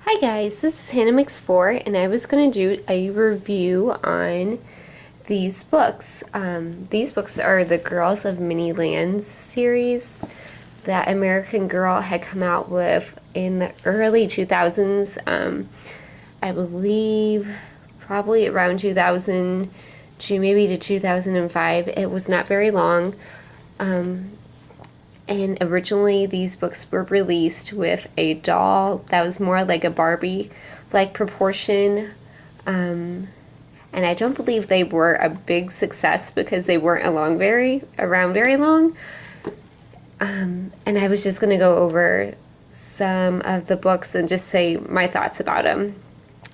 Hi guys, this is Hannah Mix 4 and I was going to do a review on these books. These books are the Girls of Many Lands series that American Girl had come out with in the early 2000s. I believe probably around 2000 to maybe to 2005. It was not very long. And originally these books were released with a doll that was more like a Barbie-like proportion. And I don't believe they were a big success because they weren't around very long. And I was just going to go over some of the books and just say my thoughts about them.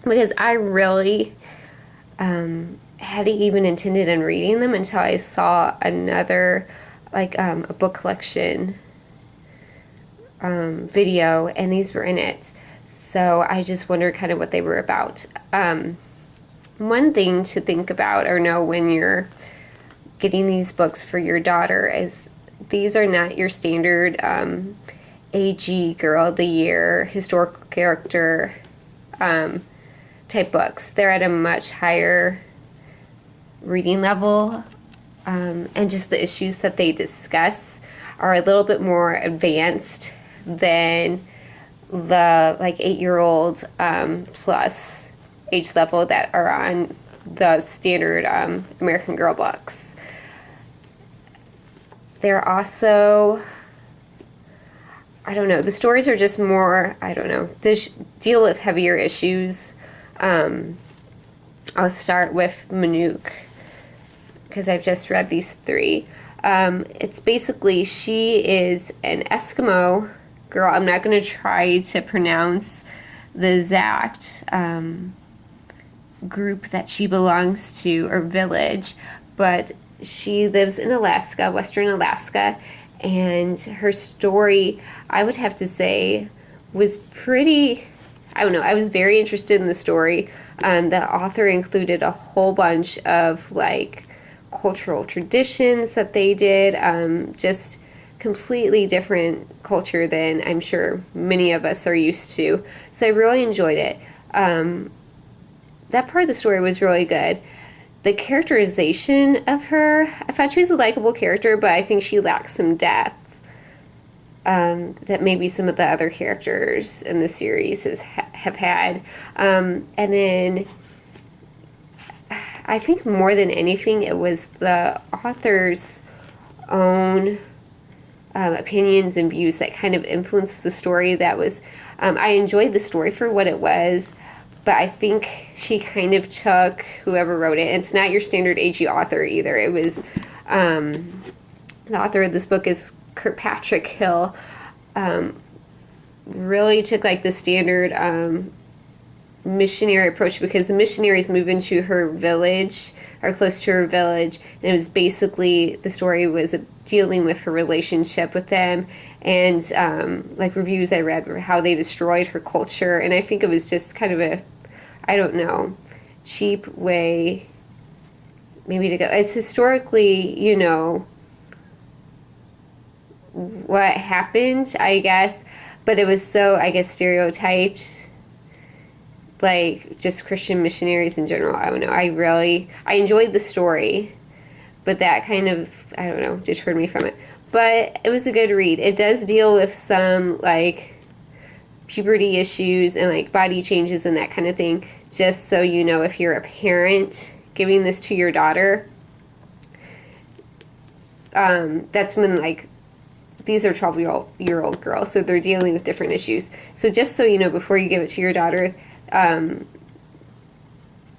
Because I really hadn't even intended on reading them until I saw another a book collection video, and these were in it. So I just wondered kind of what they were about. One thing to think about or know when you're getting these books for your daughter is these are not your standard AG Girl of the Year historical character type books. They're at a much higher reading level. And just the issues that they discuss are a little bit more advanced than the 8-year-old plus age level that are on the standard American Girl books. They're also, I don't know, the stories are just more, I don't know, they deal with heavier issues. I'll start with Minuk, because I've just read these three. It's basically, she is an Eskimo girl. I'm not going to try to pronounce the exact group that she belongs to, or village, but she lives in Alaska, western Alaska, and her story, I would have to say, was pretty, I don't know, I was very interested in the story. The author included a whole bunch of cultural traditions that they did, just completely different culture than I'm sure many of us are used to. So I really enjoyed it. That part of the story was really good. The characterization of her, I thought she was a likable character, but I think she lacks some depth that maybe some of the other characters in the series have had. And then I think more than anything, it was the author's own opinions and views that kind of influenced the story. That was, I enjoyed the story for what it was, but I think she kind of took whoever wrote it. It's not your standard AG author either. It was, the author of this book is Kirkpatrick Hill, really took the standard missionary approach, because the missionaries move into her village, or close to her village, and it was basically, the story was dealing with her relationship with them, and reviews I read were how they destroyed her culture, and I think it was just kind of a, I don't know, cheap way maybe to go. It's historically, what happened, I guess, but it was so, I guess, stereotyped, just Christian missionaries in general. I don't know. I enjoyed the story, but that kind of, I don't know, deterred me from it. But it was a good read. It does deal with some, puberty issues and, body changes and that kind of thing. Just so you know, if you're a parent giving this to your daughter, that's when, these are 12-year-old girls, so they're dealing with different issues. So just so you know, before you give it to your daughter,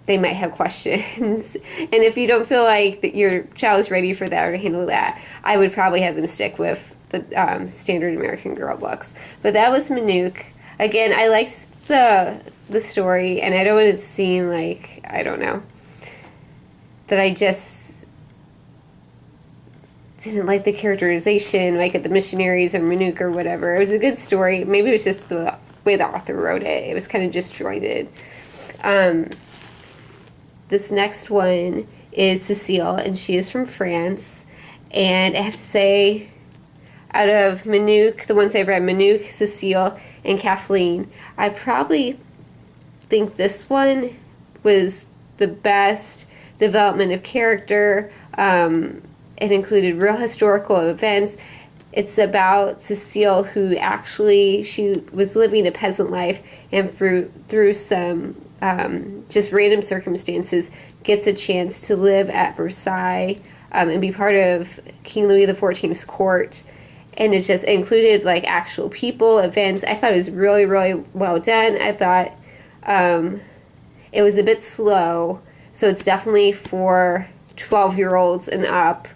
they might have questions. And if you don't feel like that your child is ready for that or to handle that, I would probably have them stick with the standard American Girl books. But that was Manute. Again, I liked the story, and I don't want it to seem I don't know, that I just didn't like the characterization, at the missionaries or Minuk or whatever. It was a good story. Maybe it was just the way the author wrote it. It was kind of disjointed. This next one is Cecile, and she is from France. And I have to say, out of Minuk, the ones I've read, Minuk, Cecile, and Kathleen. I probably think this one was the best development of character. It included real historical events. It's about Cecile, who actually, she was living a peasant life, and through some just random circumstances gets a chance to live at Versailles and be part of King Louis XIV's court. And it just included like actual people, events. I thought it was really, really well done. I thought it was a bit slow, so it's definitely for 12-year-olds and up,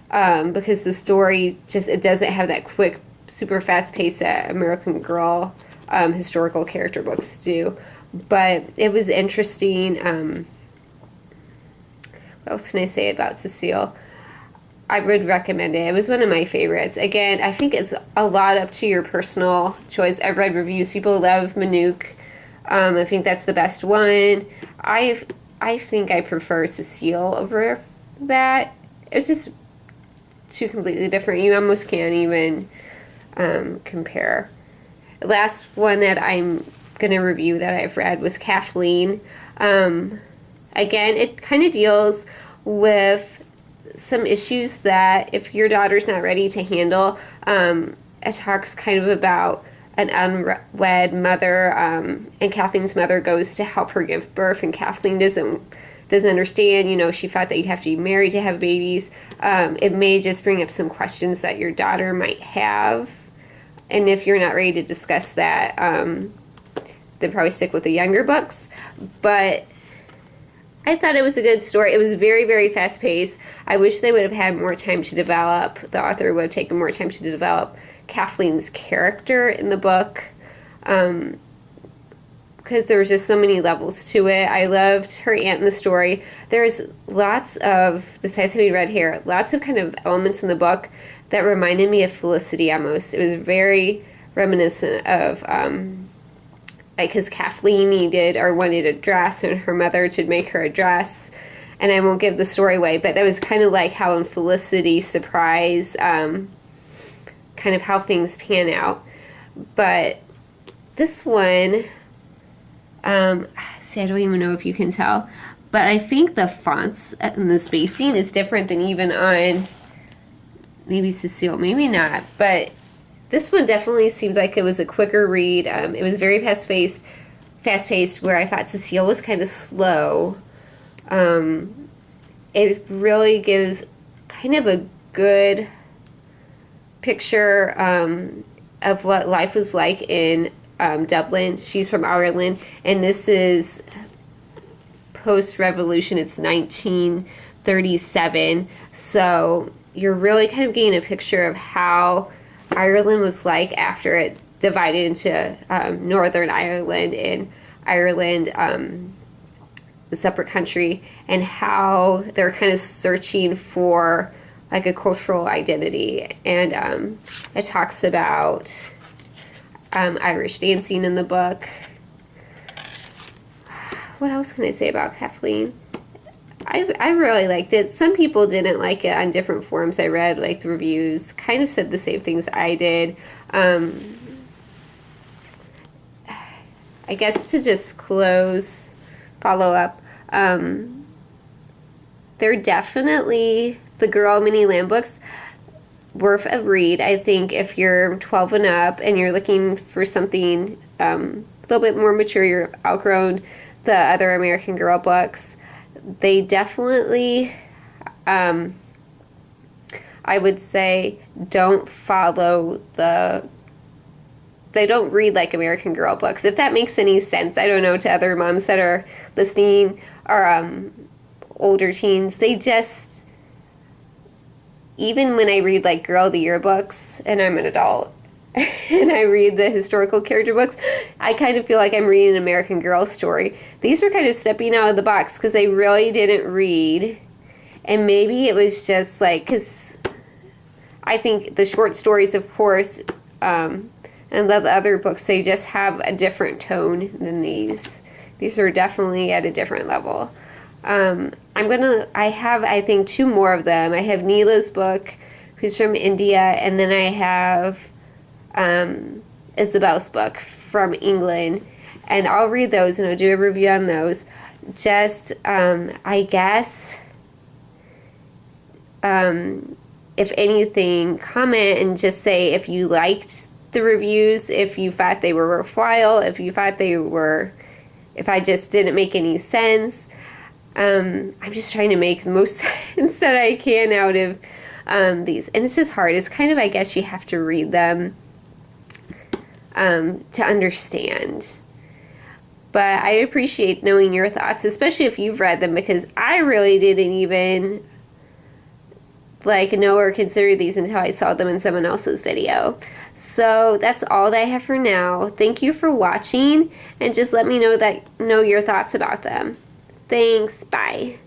because the story just, it doesn't have that quick, super fast pace that American Girl historical character books do. But it was interesting. What else can I say about Cecile? I would recommend it. It was one of my favorites. Again, I think it's a lot up to your personal choice. I've read reviews. People love Minuk. I think that's the best one. I think I prefer Cecile over that. It's just two completely different. You almost can't even compare. The last one that I'm going to review that I've read was Kathleen. Again, it kind of deals with some issues that if your daughter's not ready to handle, it talks kind of about an unwed mother, and Kathleen's mother goes to help her give birth, and Kathleen doesn't understand. You know, she thought that you have to be married to have babies. It may just bring up some questions that your daughter might have, and if you're not ready to discuss that, then probably stick with the younger books. But I thought it was a good story. It was very, very fast-paced. I wish they would have had more time to develop. The author would have taken more time to develop Kathleen's character in the book, because there was just so many levels to it. I loved her aunt in the story. There's lots of, besides having red hair, lots of kind of elements in the book that reminded me of Felicity almost. It was very reminiscent of like, because Kathleen needed or wanted a dress, and her mother to make her a dress. And I won't give the story away, but that was kind of like how in Felicity Surprise, kind of how things pan out. But this one, see, I don't even know if you can tell, but I think the fonts and the spacing is different than even on maybe Cecile, maybe not, but this one definitely seemed like it was a quicker read. It was very fast-paced, where I thought Cecile was kind of slow. It really gives kind of a good picture of what life was like in Dublin. She's from Ireland, and this is post-revolution. It's 1937, so you're really kind of getting a picture of how Ireland was like after it divided into Northern Ireland and Ireland, a separate country, and how they're kind of searching for like a cultural identity. And it talks about Irish dancing in the book. What else can I say about Kathleen? I really liked it. Some people didn't like it on different forums I read, like the reviews, kind of said the same things I did. I guess to just follow up, they're definitely the Girl Mini Lamb books worth a read. I think if you're 12 and up and you're looking for something a little bit more mature, you're outgrown the other American Girl books, they definitely, I would say, don't read like American Girl books, if that makes any sense. I don't know, to other moms that are listening, or older teens, they just, even when I read like Girl of the Year books, and I'm an adult, and I read the historical character books, I kind of feel like I'm reading an American Girl story. These were kind of stepping out of the box because they really didn't read. And maybe it was just like, because I think the short stories, of course, and the other books, they just have a different tone than these. These are definitely at a different level. I have, I think, 2 more of them. I have Neela's book, who's from India, and then I have Isabel's book from England, and I'll read those and I'll do a review on those. Just, I guess, if anything, comment and just say if you liked the reviews, if you thought they were worthwhile, if you thought they were, if I just didn't make any sense. I'm just trying to make the most sense that I can out of these. And it's just hard. It's kind of, I guess you have to read them to understand. But I appreciate knowing your thoughts, especially if you've read them, because I really didn't even know or consider these until I saw them in someone else's video. So that's all that I have for now. Thank you for watching, and just let me know your thoughts about them. Thanks. Bye.